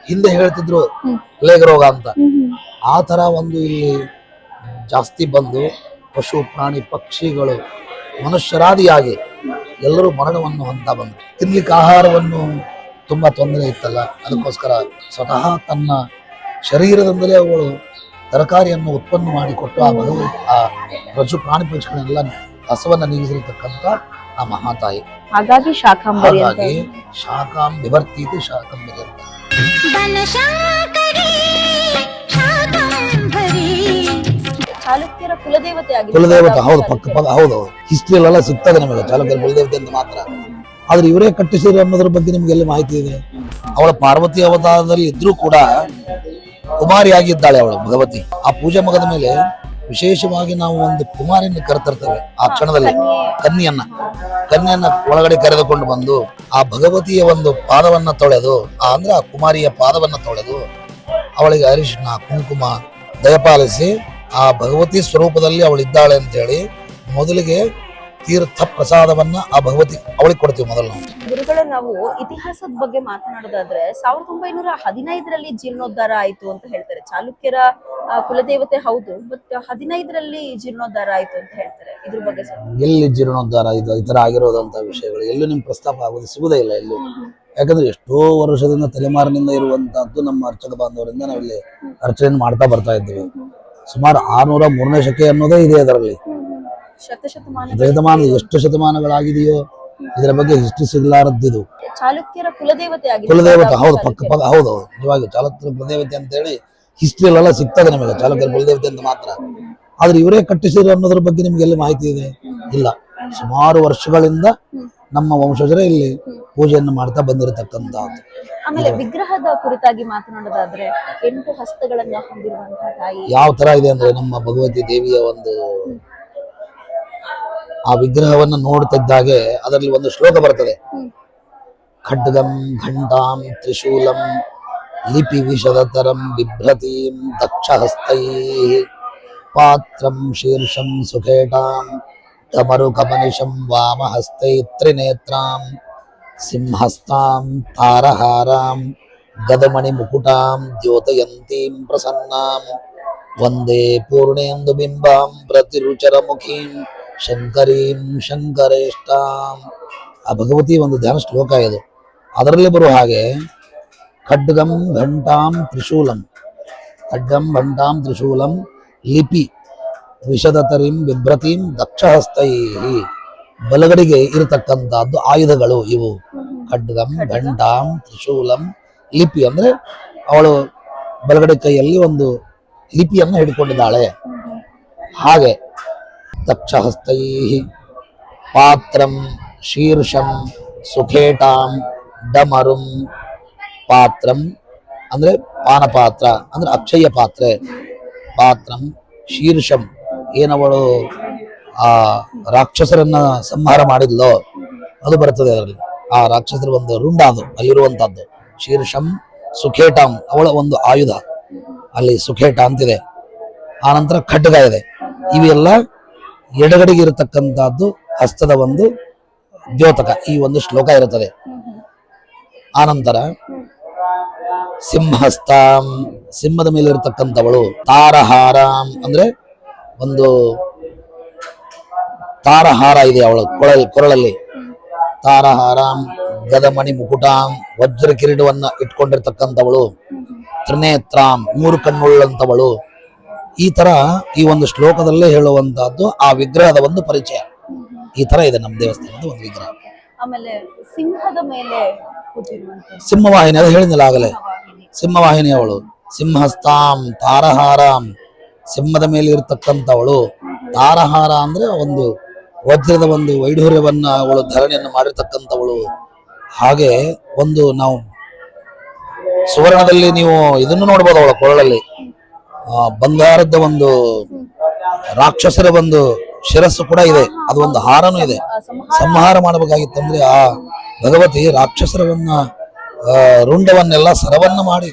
ಹಿಂದೆ ಹೇಳ್ತಿದ್ರು ಪ್ಲೇಗ್ ರೋಗ ಅಂತ. ಆ ತರ ಒಂದು ಇಲ್ಲಿ ಜಾಸ್ತಿ ಬಂದು ಪಶು ಪ್ರಾಣಿ ಪಕ್ಷಿಗಳು ಮನುಷ್ಯರಾದಿಯಾಗಿ ಎಲ್ಲರೂ ಮರಣವನ್ನು ಹೊಂದ ಬಂದು ತಿನ್ಲಿಕ್ಕೆ ಆಹಾರವನ್ನು ತುಂಬಾ ತೊಂದರೆ ಇತ್ತಲ್ಲ, ಅದಕ್ಕೋಸ್ಕರ ಸ್ವತಃ ತನ್ನ ಶರೀರದಿಂದಲೇ ಅವಳು ತರಕಾರಿಯನ್ನು ಉತ್ಪನ್ನ ಮಾಡಿಕೊಟ್ಟು ಆ ಪಶು ಪ್ರಾಣಿ ಪಕ್ಷಿಗಳನ್ನೆಲ್ಲ ಹಸವನ್ನ ನೀಗಿಸಿರ್ತಕ್ಕಂಥ ಆ ಮಹಾತಾಯಿ. ಹಾಗಾಗಿ ಹಾಗಾಗಿ ಶಾಕಾಂ ವಿಭರ್ತೀತಿ ಶಾಕಂಬರಿ ಅಂತ. ಚಾಲುಕ್ಯರ ಕುಲದೇವತೆ ಕುಲದೇವತೆ ಹೌದು, ಪಕ್ಕ ಹೌದು. ಹಿಸ್ಟ್ರಿಯಲ್ಲೆಲ್ಲ ಸಿಗ್ತದೆ ನಮಗೆ ಚಾಲುಕ್ಯರ ಕುಲದೇವತೆ ಅಂತ ಮಾತ್ರ. ಆದ್ರೆ ಇವರೇ ಕಟ್ಟಿಸಿದ್ರು ಅನ್ನೋದ್ರ ಬಗ್ಗೆ ನಿಮ್ಗೆಲ್ಲ ಮಾಹಿತಿ ಇದೆ. ಅವಳ ಪಾರ್ವತಿ ಅವತಾರದಲ್ಲಿ ಇದ್ರೂ ಕೂಡ ಕುಮಾರಿಯಾಗಿದ್ದಾಳೆ ಅವಳು ಭಗವತಿ. ಆ ಪೂಜೆ ಮಗದ ಮೇಲೆ ವಿಶೇಷವಾಗಿ ನಾವು ಒಂದು ಕುಮಾರಿಯನ್ನು ಕರೆತರ್ತೇವೆ. ಆ ಕ್ಷಣದಲ್ಲಿ ಕನ್ಯೆಯನ್ನ ಒಳಗಡೆ ಕರೆದುಕೊಂಡು ಬಂದು ಆ ಭಗವತಿಯ ಒಂದು ಪಾದವನ್ನ ತೊಳೆದು, ಅಂದ್ರೆ ಆ ಕುಮಾರಿಯ ಪಾದವನ್ನ ತೊಳೆದು ಅವಳಿಗೆ ಅರಿಶಿನ ಕುಂಕುಮ ದಯಪಾಲಿಸಿ ಆ ಭಗವತಿ ಸ್ವರೂಪದಲ್ಲಿ ಅವಳಿದ್ದಾಳೆ ಅಂತ ಹೇಳಿ ಮೊದಲಿಗೆ ತೀರ್ಥ ಪ್ರಸಾದವನ್ನ ಆ ಭಗವತಿ ಅವಳಿಗೆ ಕೊಡ್ತೀವಿ ಮೊದಲು ನಾವು. ಗುರುಗಳೇ, ನಾವು ಇತಿಹಾಸದ ಬಗ್ಗೆ ಮಾತನಾಡೋದಾದ್ರೆ 1915ರಲ್ಲಿ ಜೀರ್ಣೋದ್ಧಾರ ಆಯ್ತು ಅಂತ ಹೇಳ್ತಾರೆ. ಚಾಲುಕ್ಯರ ಕುಲದೇವತೆ ಹೌದು, ಬಟ್ 15ರಲ್ಲಿ ಜೀರ್ಣೋದ್ಧಾರ ಆಯ್ತು ಅಂತ ಹೇಳ್ತಾರೆ. ಇದ್ರ ಬಗ್ಗೆ ಎಲ್ಲಿ ಜೀರ್ಣೋದ್ಧಾರ ಇದು ಈ ತರ ಆಗಿರೋದಂತ ವಿಷಯಗಳು ಎಲ್ಲೂ ನಿಮ್ ಪ್ರಸ್ತಾಪ ಆಗೋದು ಸಿಗುದೇ ಇಲ್ಲ ಎಲ್ಲೂ. ಯಾಕಂದ್ರೆ ಎಷ್ಟೋ ವರ್ಷದಿಂದ ತಲೆಮಾರಿನಿಂದ ಇರುವಂತಹದ್ದು ನಮ್ಮ ಅರ್ಚಕ ಬಾಂಧವರಿಂದ ನಾವಿಲ್ಲಿ ಅರ್ಚನೆ ಮಾಡ್ತಾ ಬರ್ತಾ ಇದ್ದೀವಿ. ಸುಮಾರು 603ನೇ ಶಕೆ ಅನ್ನೋದೇ ಇದೆ ಅದರಲ್ಲಿ. ಶತಮಾನ ಎಷ್ಟು ಶತಮಾನಗಳಾಗಿದೆಯೋ ಇದರ ಬಗ್ಗೆ ಹಿಸ್ಟ್ರಿ ಸಿಗ್ಲಾರದ್ದಿದು. ಚಾಲುಕ್ಯರ ಕುಲದೇವತೆ ಹೌದು, ಪಕ್ಕ ಹೌದು. ನಿಜವಾಗಿ ಚಾಲುಕ್ಯರ ಕುಲದೇವತೆ ಅಂತ ಹೇಳಿ ಹಿಸ್ಟ್ರಿಯಲ್ಲೆಲ್ಲ ಸಿಗ್ತದೆ ನಮಗೆ ಚಾಲುಕ್ಯರ ಕುಲದೇವತೆ ಅಂತ ಮಾತ್ರ. ಆದ್ರೆ ಇವರೇ ಕಟ್ಟಿಸಿದ್ರು ಅನ್ನೋದ್ರ ಬಗ್ಗೆ ನಿಮ್ಗೆಲ್ಲ ಮಾಹಿತಿ ಇದೆ ಇಲ್ಲ. ಸುಮಾರು ವರ್ಷಗಳಿಂದ ನಮ್ಮ ವಂಶಜರೇ ಇಲ್ಲಿ ಪೂಜೆಯನ್ನು ಮಾಡ್ತಾ ಬಂದಿರತಕ್ಕಂತಹದ್ದು. ಆಮೇಲೆ ವಿಗ್ರಹದ ಕುರಿತಾಗಿ ಮಾತನಾಡೋದಾದ್ರೆ 8 ಹಸ್ತಗಳನ್ನ ಹೊಂದಿರುವಂತಹ ತಾಯಿ ಯಾವ ತರ ಇದೆ ಅಂದ್ರೆ ನಮ್ಮ ಭಗವತಿ ದೇವಿಯ ಒಂದು ಆ ವಿಗ್ರಹವನ್ನು ನೋಡ್ತಿದ್ದಾಗೆ ಅದರಲ್ಲಿ ಒಂದು ಶ್ಲೋಕ ಬರ್ತದೆ. ಖಡ್ಗಂ ಘಂಟಾಂ ತ್ರಿಶೂಲಂ ಲಿಪಿ ವಿಶದತರಂ ಬಿಭ್ರತೀಂ ದಕ್ಷಹಸ್ತೈ ಪಾತ್ರಂ ಶೀರ್ಷಂ ಸುಖೇಟಾಂ ತಮರುಕಮನಿಶಂ ವಾಮಹಸ್ತೈ ತ್ರಿನೇತ್ರಾಂ ಸಿಂಹಸ್ತಾಂ ತಾರಹಾರಾಂ ಗದಮಣಿ ಮುಕುಟಾಂ ದ್ಯೋತಯಂತೀಂ ಪ್ರಸನ್ನಾಂ ವಂದೇ ಪೂರ್ಣೇಂದು ಬಿಂಬಾಂ ಪ್ರತಿರುಚರ ಮುಖೀಂ ಶಂಕರೀಂ ಶಂಕರೇಷ್ಟಾಂ. ಆ ಭಗವತಿ ಒಂದು ಧ್ಯಾನ ಶ್ಲೋಕ ಇದು. ಅದರಲ್ಲಿ ಬರುವ ಹಾಗೆ ಖಡ್ಗಂ ಘಂಟಾಂ ತ್ರಿಶೂಲಂ, ಖಡ್ಗಂ ಘಂಟಾಂ ತ್ರಿಶೂಲಂ ಲಿಪಿ ವಿಶದತರಿಂ ಬಿಭ್ರತೀಂ ದಕ್ಷಹಸ್ತೈ. ಬಲಗಡೆಗೆ ಇರತಕ್ಕಂತಹದ್ದು ಆಯುಧಗಳು ಇವು. ಖಡ್ಗಂ ಘಂಟಾಂ ತ್ರಿಶೂಲಂ ಲಿಪಿ ಅಂದ್ರೆ ಅವಳು ಬಲಗಡೆ ಕೈಯಲ್ಲಿ ಒಂದು ಲಿಪಿಯನ್ನು ಹಿಡ್ಕೊಂಡಿದ್ದಾಳೆ. ಹಾಗೆ ದಕ್ಷಹಸ್ತೈ ಪಾತ್ರಂ ಶೀರ್ಷಂ ಸುಖೇಟಾಂ ಡಮರುಂ. ಪಾತ್ರಂ ಅಂದ್ರೆ ಪಾನಪಾತ್ರ ಅಂದ್ರೆ ಅಕ್ಷಯ ಪಾತ್ರೆ. ಪಾತ್ರಂ ಶೀರ್ಷಂ ಏನವಳು ಆ ರಾಕ್ಷಸರನ್ನ ಸಂಹಾರ ಮಾಡಿದ್ಲೋ ಅದು ಬರ್ತದೆ ಅದರಲ್ಲಿ. ಆ ರಾಕ್ಷಸರ ಒಂದು ರುಂಡ ಅದು ಅಲ್ಲಿರುವಂತಹದ್ದು. ಶೀರ್ಷಂ ಸುಖೇಟಾಂ ಅವಳ ಒಂದು ಆಯುಧ ಅಲ್ಲಿ ಸುಖೇಟ ಅಂತಿದೆ. ಆನಂತರ ಖಡ್ಗ ಇದೆ. ಇವೆಲ್ಲ ಎಡಗಡೆಗೆ ಇರತಕ್ಕಂತಹದ್ದು ಹಸ್ತದ ಒಂದು ದ್ಯೋತಕ. ಈ ಒಂದು ಶ್ಲೋಕ ಇರುತ್ತದೆ. ಆನಂತರ ಸಿಂಹಸ್ತಾಂ ಸಿಂಹದ ಮೇಲೆ ಇರತಕ್ಕಂಥವಳು. ತಾರಹಾರಾಂ ಅಂದ್ರೆ ಒಂದು ತಾರಹಾರ ಇದೆ ಅವಳ ಕೊರಳಲ್ಲಿ. ತಾರಹಾರಾಂ ಗದಮಣಿ ಮುಕುಟಾಂ ವಜ್ರ ಕಿರೀಟವನ್ನ ಇಟ್ಕೊಂಡಿರ್ತಕ್ಕಂಥವಳು. ತ್ರಿನೇತ್ರಾಂ 3 ಕಣ್ಣುಳ್ಳಂತವಳು. ಈ ತರ ಈ ಒಂದು ಶ್ಲೋಕದಲ್ಲೇ ಹೇಳುವಂತಹದ್ದು ಆ ವಿಗ್ರಹದ ಒಂದು ಪರಿಚಯ. ಈ ತರ ಇದೆ ನಮ್ಮ ದೇವಸ್ಥಾನದ ಒಂದು ವಿಗ್ರಹ. ಆಮೇಲೆ ಸಿಂಹದ ಮೇಲೆ ಸಿಂಹವಾಹಿನಿ ಅದು ಹೇಳಿದ್ನಲ್ಲ ಆಗಲೇ. ಸಿಂಹವಾಹಿನಿ ಅವಳು. ಸಿಂಹಸ್ತಾಂ ತಾರಹಾರಾಂ ಸಿಂಹದ ಮೇಲೆ ಇರತಕ್ಕಂಥವಳು. ತಾರಹಾರ ಅಂದ್ರೆ ಒಂದು ವಜ್ರದ ಒಂದು ವೈಢೂರ್ಯವನ್ನ ಅವಳು ಧಾರಣೆಯನ್ನು ಮಾಡಿರ್ತಕ್ಕಂಥವಳು. ಹಾಗೆ ಒಂದು ನಾವು ಸುವರ್ಣದಲ್ಲಿ ನೀವು ಇದನ್ನು ನೋಡ್ಬೋದು ಅವಳ ಕೊರಳಲ್ಲಿ ಬಂಗಾರದ ಒಂದು ರಾಕ್ಷಸರ ಒಂದು ಶಿರಸ್ಸು ಕೂಡ ಇದೆ. ಅದು ಒಂದು ಹಾರನೂ ಇದೆ. ಸಂಹಾರ ಮಾಡಬೇಕಾಗಿತ್ತಂದ್ರೆ ಆ ಭಗವತಿ ರಾಕ್ಷಸರವನ್ನ ರುಂಡವನ್ನೆಲ್ಲ ಸರವನ್ನ ಮಾಡಿ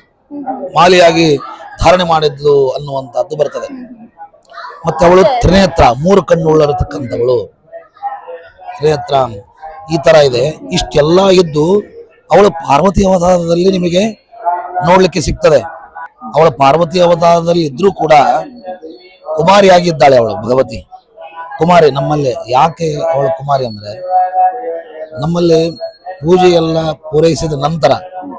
ಮಾಲಿಯಾಗಿ ಧಾರಣೆ ಮಾಡಿದ್ಲು ಅನ್ನುವಂಥದ್ದು ಬರ್ತದೆ. ಮತ್ತೆ ಅವಳು ತ್ರಿನೇತ್ರ 3 ಕಣ್ಣುಳ್ಳರತಕ್ಕಂಥವಳು. ತ್ರಿನೇತ್ರ ಈ ತರ ಇದೆ. ಇಷ್ಟೆಲ್ಲ ಇದ್ದು ಅವಳು ಪಾರ್ವತಿ ಅವತಾರದಲ್ಲಿ ನಿಮಗೆ ನೋಡ್ಲಿಕ್ಕೆ ಸಿಗ್ತದೆ. ಅವಳ ಪಾರ್ವತಿ ಅವತಾರದಲ್ಲಿ ಇದ್ರೂ ಕೂಡ ಕುಮಾರಿಯಾಗಿದ್ದಾಳೆ ಅವಳು ಭಗವತಿ. ಕುಮಾರಿ ನಮ್ಮಲ್ಲಿ ಯಾಕೆ ಅವಳು ಕುಮಾರಿ ಅಂದ್ರೆ, ನಮ್ಮಲ್ಲಿ ಪೂಜೆ ಎಲ್ಲ ಪೂರೈಸಿದ ನಂತರ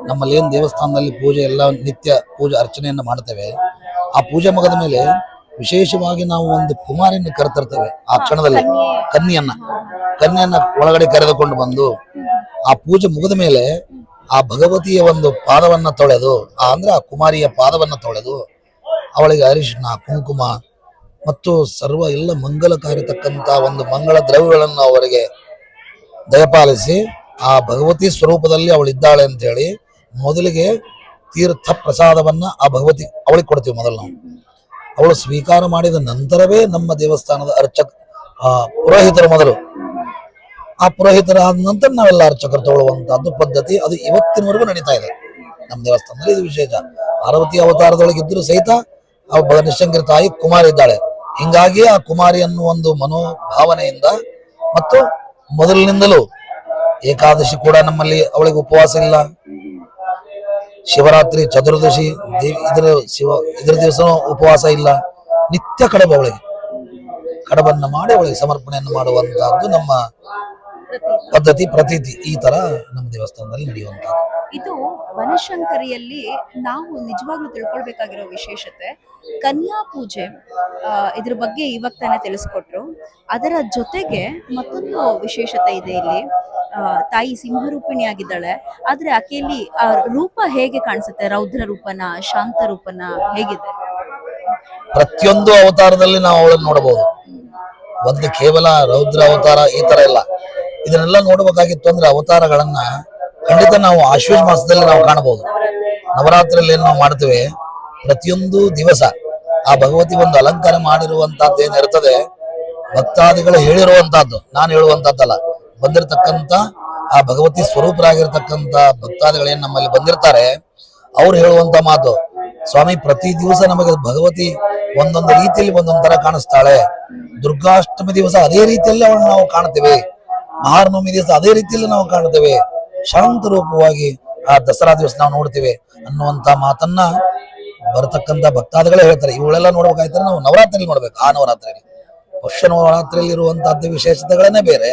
ನಮ್ಮಲ್ಲಿ ಏನ್ ದೇವಸ್ಥಾನದಲ್ಲಿ ಪೂಜೆ ಎಲ್ಲ ನಿತ್ಯ ಪೂಜೆ ಅರ್ಚನೆಯನ್ನು ಮಾಡ್ತೇವೆ, ಆ ಪೂಜೆ ಮುಗಿದ ಮೇಲೆ ವಿಶೇಷವಾಗಿ ನಾವು ಒಂದು ಕುಮಾರಿಯನ್ನು ಕರೆತರ್ತೇವೆ. ಆ ಕ್ಷಣದಲ್ಲಿ ಕನ್ಯೆಯನ್ನ ಒಳಗಡೆ ಕರೆದುಕೊಂಡು ಬಂದು ಆ ಪೂಜೆ ಮುಗಿದ ಮೇಲೆ ಆ ಭಗವತಿಯ ಒಂದು ಪಾದವನ್ನ ತೊಳೆದು, ಅಂದ್ರೆ ಆ ಕುಮಾರಿಯ ಪಾದವನ್ನ ತೊಳೆದು ಅವಳಿಗೆ ಅರಿಶಿನ ಕುಂಕುಮ ಮತ್ತು ಸರ್ವ ಎಲ್ಲ ಮಂಗಲಕಾರಿತಕ್ಕಂತ ಒಂದು ಮಂಗಳ ದ್ರವ್ಯಗಳನ್ನು ಅವರಿಗೆ ದಯಪಾಲಿಸಿ ಆ ಭಗವತಿ ಸ್ವರೂಪದಲ್ಲಿ ಅವಳಿದ್ದಾಳೆ ಅಂತ ಹೇಳಿ ಮೊದಲಿಗೆ ತೀರ್ಥ ಪ್ರಸಾದವನ್ನ ಆ ಭಗವತಿ ಅವಳಿಗೆ ಕೊಡ್ತೀವಿ. ಮೊದಲು ನಾವು ಅವಳು ಸ್ವೀಕಾರ ಮಾಡಿದ ನಂತರವೇ ನಮ್ಮ ದೇವಸ್ಥಾನದ ಪುರೋಹಿತರು ಮೊದಲು, ಆ ಪುರೋಹಿತರಾದ ನಂತರ ನಾವೆಲ್ಲ ಅರ್ಚಕರು ತಗೊಳ್ಳುವಂತಹದ್ದು ಪದ್ಧತಿ. ಅದು ಇವತ್ತಿನವರೆಗೂ ನಡೀತಾ ಇದೆ ನಮ್ಮ ದೇವಸ್ಥಾನದಲ್ಲಿ. ಇದು ವಿಶೇಷ. ಪಾರ್ವತಿ ಅವತಾರದೊಳಗಿದ್ದರೂ ಸಹಿತ ನಿಶಂಕರ ತಾಯಿ ಕುಮಾರಿ ಇದ್ದಾಳೆ. ಹಿಂಗಾಗಿ ಆ ಕುಮಾರಿ ಅನ್ನುವ ಒಂದು ಮನೋಭಾವನೆಯಿಂದ ಮತ್ತು ಮೊದಲಿನಿಂದಲೂ ಏಕಾದಶಿ ಕೂಡ ನಮ್ಮಲ್ಲಿ ಅವಳಿಗೆ ಉಪವಾಸ ಇಲ್ಲ. ಶಿವರಾತ್ರಿ ಚತುರ್ದಶಿ ಇದರ ದಿವಸ ಉಪವಾಸ ಇಲ್ಲ. ನಿತ್ಯ ಕಡಬ ಅವಳಿಗೆ ಕಡಬನ್ನ ಮಾಡಿ ಅವಳಿಗೆ ಸಮರ್ಪಣೆಯನ್ನು ಮಾಡುವಂತಹದ್ದು ನಮ್ಮ ಪದ್ಧತಿ ಪ್ರತೀತಿ. ಈ ತರ ನಮ್ಮ ದೇವಸ್ಥಾನದಲ್ಲಿ ನಡೆಯುವಂತಹದ್ದು. ಇದು ಬನಶಂಕರಿಯಲ್ಲಿ ನಾವು ನಿಜವಾಗ್ಲೂ ತಿಳ್ಕೊಳ್ಬೇಕಾಗಿರೋ ವಿಶೇಷತೆ ಕನ್ಯಾ ಪೂಜೆ. ಇದ್ರ ಬಗ್ಗೆ ಇವಾಗ ತಾನೇ ತಿಳಿಸ್ಕೊಟ್ರು. ಅದರ ಜೊತೆಗೆ ಮತ್ತೊಂದು ವಿಶೇಷತೆ ಇದೆ ಇಲ್ಲಿ. ತಾಯಿ ಸಿಂಹರೂಪಿಣಿ ಆಗಿದ್ದಾಳೆ, ಆದ್ರೆ ಆಕೆಯಲ್ಲಿ ಆ ರೂಪ ಹೇಗೆ ಕಾಣಿಸುತ್ತೆ? ರೌದ್ರ ರೂಪನ, ಶಾಂತ ರೂಪನ, ಹೇಗಿದೆ? ಪ್ರತಿಯೊಂದು ಅವತಾರದಲ್ಲಿ ನಾವು ಅವಳನ್ನು ನೋಡಬಹುದು. ಒಂದು ಕೇವಲ ರೌದ್ರ ಅವತಾರ ಈ ತರ ಇಲ್ಲ. ಇದನ್ನೆಲ್ಲ ನೋಡ್ಬೇಕಾಗಿತ್ತು ಅಂದ್ರೆ ಅವತಾರಗಳನ್ನ ಖಂಡಿತ ನಾವು ಆಶ್ವೇಜ ಮಾಸದಲ್ಲಿ ನಾವು ಕಾಣಬಹುದು. ನವರಾತ್ರಿಯಲ್ಲಿ ಏನ್ ನಾವು ಮಾಡ್ತೇವೆ, ಪ್ರತಿಯೊಂದು ದಿವಸ ಆ ಭಗವತಿ ಒಂದು ಅಲಂಕಾರ ಮಾಡಿರುವಂತಹದ್ದು ಏನಿರ್ತದೆ, ಭಕ್ತಾದಿಗಳು ಹೇಳಿರುವಂತಹದ್ದು, ನಾನು ಹೇಳುವಂತಹದ್ದಲ್ಲ, ಬಂದಿರತಕ್ಕಂತ ಆ ಭಗವತಿ ಸ್ವರೂಪರಾಗಿರ್ತಕ್ಕಂತ ಭಕ್ತಾದಿಗಳೇನ್ ನಮ್ಮಲ್ಲಿ ಬಂದಿರ್ತಾರೆ ಅವ್ರು ಹೇಳುವಂತ ಮಾತು, ಸ್ವಾಮಿ ಪ್ರತಿ ದಿವಸ ನಮಗೆ ಭಗವತಿ ಒಂದೊಂದು ರೀತಿಯಲ್ಲಿ ಒಂದೊಂದ್ ತರ ಕಾಣಿಸ್ತಾಳೆ. ದುರ್ಗಾಷ್ಟಮಿ ದಿವಸ ಅದೇ ರೀತಿಯಲ್ಲಿ ಅವಳನ್ನು ನಾವು ಕಾಣ್ತೇವೆ, ಮಹಾನವಮಿ ದಿವಸ ಅದೇ ರೀತಿಯಲ್ಲಿ ನಾವು ಕಾಣ್ತೇವೆ, ಶಾಂತ ರೂಪವಾಗಿ ಆ ದಸರಾ ದಿವಸ ನಾವು ನೋಡ್ತೇವೆ ಅನ್ನುವಂತ ಮಾತನ್ನ ಬರತಕ್ಕಂತ ಭಕ್ತಾದಿಗಳೇ ಹೇಳ್ತಾರೆ. ಇವುಗಳೆಲ್ಲ ನೋಡ್ಬೇಕಾಯ್ತಾರೆ ನಾವು ನವರಾತ್ರಿಯಲ್ಲಿ ನೋಡ್ಬೇಕು. ಆ ನವರಾತ್ರಿಯಲ್ಲಿ ವರ್ಷ ನವರಾತ್ರಿಯಲ್ಲಿ ಇರುವಂತಹದ್ದು ವಿಶೇಷತೆಗಳನ್ನೇ ಬೇರೆ,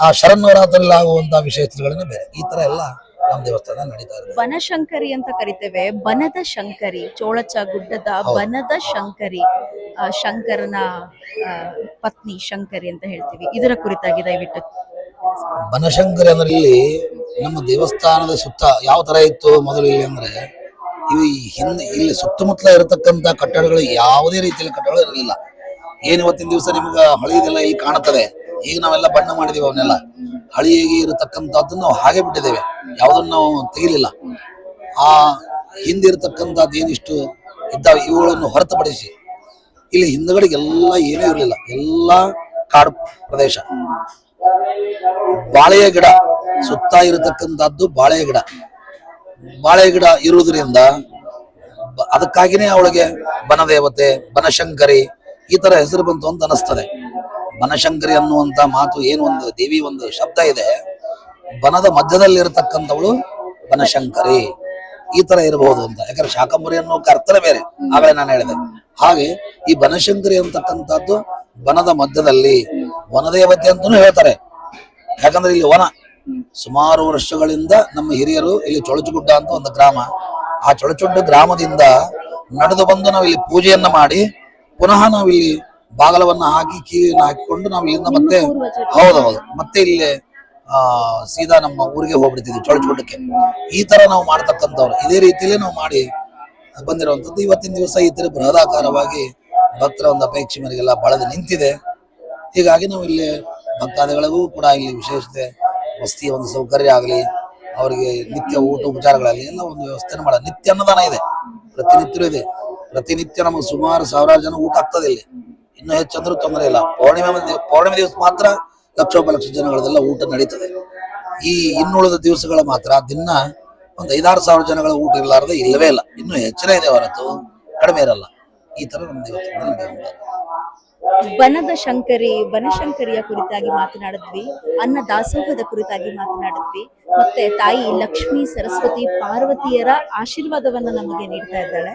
ಆ ಶರನ್ನವರಾತ್ರಿಯಲ್ಲಿ ಆಗುವಂತಹ ವಿಶೇಷತೆಗಳನ್ನೇ ಬೇರೆ. ಈ ತರ ಎಲ್ಲ ನಮ್ಮ ದೇವಸ್ಥಾನ ನಡೀತಾ ಇದೆ. ಬನಶಂಕರಿ ಅಂತ ಕರಿತೇವೆ. ಬನದ ಶಂಕರಿ, ಚೋಳಚ ಗುಡ್ಡದ ಬನದ ಶಂಕರಿ, ಶಂಕರನ ಪತ್ನಿ ಶಂಕರಿ ಅಂತ ಹೇಳ್ತೀವಿ. ಇದರ ಕುರಿತಾಗಿ ದಯವಿಟ್ಟು. ಬನಶಂಕರಿ ಅಂದ್ರೆ ಇಲ್ಲಿ ನಮ್ಮ ದೇವಸ್ಥಾನದ ಸುತ್ತ ಯಾವ ತರ ಇತ್ತು ಮೊದಲು ಇಲ್ಲಿ ಅಂದ್ರೆ, ಇಲ್ಲಿ ಸುತ್ತಮುತ್ತಲ ಇರತಕ್ಕಂತ ಕಟ್ಟಡಗಳು ಯಾವುದೇ ರೀತಿಯಲ್ಲಿ ಕಟ್ಟಡಗಳು ಇರಲಿಲ್ಲ. ಏನ್ ಇವತ್ತಿನ ದಿವಸ ನಿಮ್ಗೆ ಹಳಿದೆಲ್ಲ ಇಲ್ಲಿ ಕಾಣುತ್ತದೆ. ಈಗ ನಾವೆಲ್ಲ ಬಣ್ಣ ಮಾಡಿದೀವಿ, ಅವನ್ನೆಲ್ಲ ಹಳಿಯಾಗಿ ಇರತಕ್ಕಂಥದ್ದನ್ನ ನಾವು ಹಾಗೆ ಬಿಟ್ಟಿದ್ದೇವೆ, ಯಾವುದನ್ನು ನಾವು ತೆಗಿಲಿಲ್ಲ. ಆ ಹಿಂದಿರತಕ್ಕಂಥದ್ದು ಏನಿಷ್ಟು ಇದ್ದಾವೆ ಇವುಗಳನ್ನು ಹೊರತುಪಡಿಸಿ ಇಲ್ಲಿ ಹಿಂದಗಡೆಗೆಲ್ಲ ಏನೂ ಇರಲಿಲ್ಲ. ಎಲ್ಲ ಕಾಡು ಪ್ರದೇಶ, ಬಾಳೆಯ ಗಿಡ ಸುತ್ತ ಇರತಕ್ಕಂಥದ್ದು ಬಾಳೆಯ ಗಿಡ. ಬಾಳೆ ಗಿಡ ಇರುವುದರಿಂದ ಅದಕ್ಕಾಗಿನೇ ಅವಳಿಗೆ ಬನದೇವತೆ, ಬನಶಂಕರಿ ಈ ತರ ಹೆಸರು ಬಂತು ಅಂತ ಅನಿಸ್ತದೆ. ಬನಶಂಕರಿ ಅನ್ನುವಂತ ಮಾತು ಏನು ಒಂದು ದೇವಿ ಒಂದು ಶಬ್ದ ಇದೆ, ಬನದ ಮಧ್ಯದಲ್ಲಿ ಇರತಕ್ಕಂಥವಳು ಬನಶಂಕರಿ ಈ ತರ ಇರಬಹುದು ಅಂತ. ಯಾಕಂದ್ರೆ ಶಾಕಂಬರಿ ಅನ್ನೋ ಅರ್ಥನೇ ಬೇರೆ, ಆಗಲೇ ನಾನು ಹೇಳಿದೆ. ಹಾಗೆ ಈ ಬನಶಂಕರಿ ಅಂತಕ್ಕಂಥದ್ದು ವನದ ಮಧ್ಯದಲ್ಲಿ ವನದೇವತೆ ಅಂತಾನೂ ಹೇಳ್ತಾರೆ. ಯಾಕಂದ್ರೆ ಇಲ್ಲಿ ವನ ಸುಮಾರು ವರ್ಷಗಳಿಂದ ನಮ್ಮ ಹಿರಿಯರು ಇಲ್ಲಿ ಚೊಳಚುಗುಡ್ಡ ಅಂತ ಒಂದು ಗ್ರಾಮ, ಆ ಚೊಳಚುಡ್ಡ ಗ್ರಾಮದಿಂದ ನಡೆದು ಬಂದು ನಾವು ಇಲ್ಲಿ ಪೂಜೆಯನ್ನ ಮಾಡಿ ಪುನಃ ನಾವಿಲ್ಲಿ ಬಾಗಲವನ್ನ ಹಾಕಿ ಕೀಲಿನ ಹಾಕಿಕೊಂಡು ನಾವು ಇಲ್ಲಿಂದ ಮತ್ತೆ ಹೌದೌದು ಮತ್ತೆ ಇಲ್ಲಿ ಸೀದಾ ನಮ್ಮ ಊರಿಗೆ ಹೋಗ್ಬಿಡ್ತಿದ್ವಿ ಚೊಳಚುಗುಡ್ಡಕ್ಕೆ. ಈ ತರ ನಾವು ಮಾಡ್ತಕ್ಕಂಥವ್ರು ಇದೇ ರೀತಿಯಲ್ಲಿ ನಾವು ಮಾಡಿ ಬಂದಿರುವಂತದ್ದು. ಇವತ್ತಿನ ದಿವಸ ಈ ತರ ಬೃಹದಾಕಾರವಾಗಿ ಭಕ್ತರ ಒಂದು ಅಪೇಕ್ಷೆ ಮೇರೆಗೆಲ್ಲ ಬಳದು ನಿಂತಿದೆ. ಹೀಗಾಗಿ ನಾವು ಇಲ್ಲಿ ಭಕ್ತಾದಿಗಳಿಗೂ ಕೂಡ ಇಲ್ಲಿ ವಿಶೇಷತೆ ವಸತಿಯ ಒಂದು ಸೌಕರ್ಯ ಆಗಲಿ, ಅವರಿಗೆ ನಿತ್ಯ ಊಟ ಉಪಚಾರಗಳಲ್ಲಿ ಎಲ್ಲ ಒಂದು ವ್ಯವಸ್ಥೆ ಮಾಡ. ನಿತ್ಯ ಅನ್ನದಾನ ಇದೆ, ಪ್ರತಿನಿತ್ಯ ಇದೆ. ಪ್ರತಿನಿತ್ಯ ನಮಗೆ ಸುಮಾರು ಸಾವಿರಾರು ಜನ ಊಟ ಆಗ್ತದೆ ಇಲ್ಲಿ. ಇನ್ನೂ ಹೆಚ್ಚಂದ್ರೂ ತೊಂದರೆ ಇಲ್ಲ. ಪೌರ್ಣಿಮೆ ದಿವಸ ಮಾತ್ರ ಲಕ್ಷೋಪಲಕ್ಷ ಜನಗಳದೆಲ್ಲ ಊಟ ನಡೀತದೆ. ಈ ಇನ್ನುಳಿದ ದಿವಸಗಳ ಮಾತ್ರ ದಿನ ಒಂದು 5-6 ಸಾವಿರ ಜನಗಳ ಊಟ ಇರಲಾರದೆ ಇಲ್ಲವೇ ಇಲ್ಲ. ಇನ್ನೂ ಹೆಚ್ಚಿನ ಇದೆ ಹೊರತು ಕಡಿಮೆ ಇರಲ್ಲ. ಈ ತರ ನಮ್ಮ ದೇವಸ್ಥಾನ ನಡೆಯುತ್ತೆ. ಬನದ ಶಂಕರಿ ಬನಶಂಕರಿಯ ಕುರಿತಾಗಿ ಮಾತನಾಡಿದ್ವಿ, ಅನ್ನ ದಾಸೋಹದ ಕುರಿತಾಗಿ ಮಾತನಾಡಿದ್ವಿ, ಮತ್ತೆ ತಾಯಿ ಲಕ್ಷ್ಮೀ ಸರಸ್ವತಿ ಪಾರ್ವತಿಯರ ಆಶೀರ್ವಾದವನ್ನ ನಮಗೆ ನೀಡ್ತಾ ಇದ್ದಾಳೆ.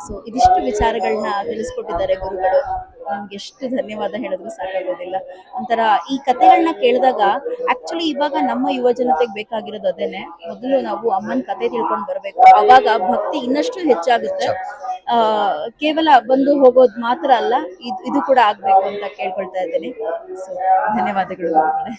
ಸೊ ಇದಿಷ್ಟು ವಿಚಾರಗಳನ್ನ ತಿಳಿಸ್ಕೊಟ್ಟಿದ್ದಾರೆ ಗುರುಗಳು. ನಮ್ಗೆ ಎಷ್ಟು ಧನ್ಯವಾದ ಹೇಳಿದ್ರು ಸಾಕಾಗೋದಿಲ್ಲ. ಒಂಥರ ಈ ಕಥೆಗಳನ್ನ ಕೇಳಿದಾಗ ಆಕ್ಚುಲಿ ಇವಾಗ ನಮ್ಮ ಯುವ ಜನತೆಗೆ ಬೇಕಾಗಿರೋದು ಅದೇನೆ. ಮೊದಲು ನಾವು ಅಮ್ಮನ ಕತೆ ತಿಳ್ಕೊಂಡು ಬರ್ಬೇಕು, ಅವಾಗ ಭಕ್ತಿ ಇನ್ನಷ್ಟು ಹೆಚ್ಚಾಗುತ್ತೆ. ಕೇವಲ ಬಂದು ಹೋಗೋದು ಮಾತ್ರ ಅಲ್ಲ, ಇದು ಕೂಡ ಆಗ್ಬೇಕು ಅಂತ ಕೇಳ್ಕೊಳ್ತಾ ಇದ್ದೇನೆ. ಸೊ ಧನ್ಯವಾದಗಳು ಗುರುಗಳೇ.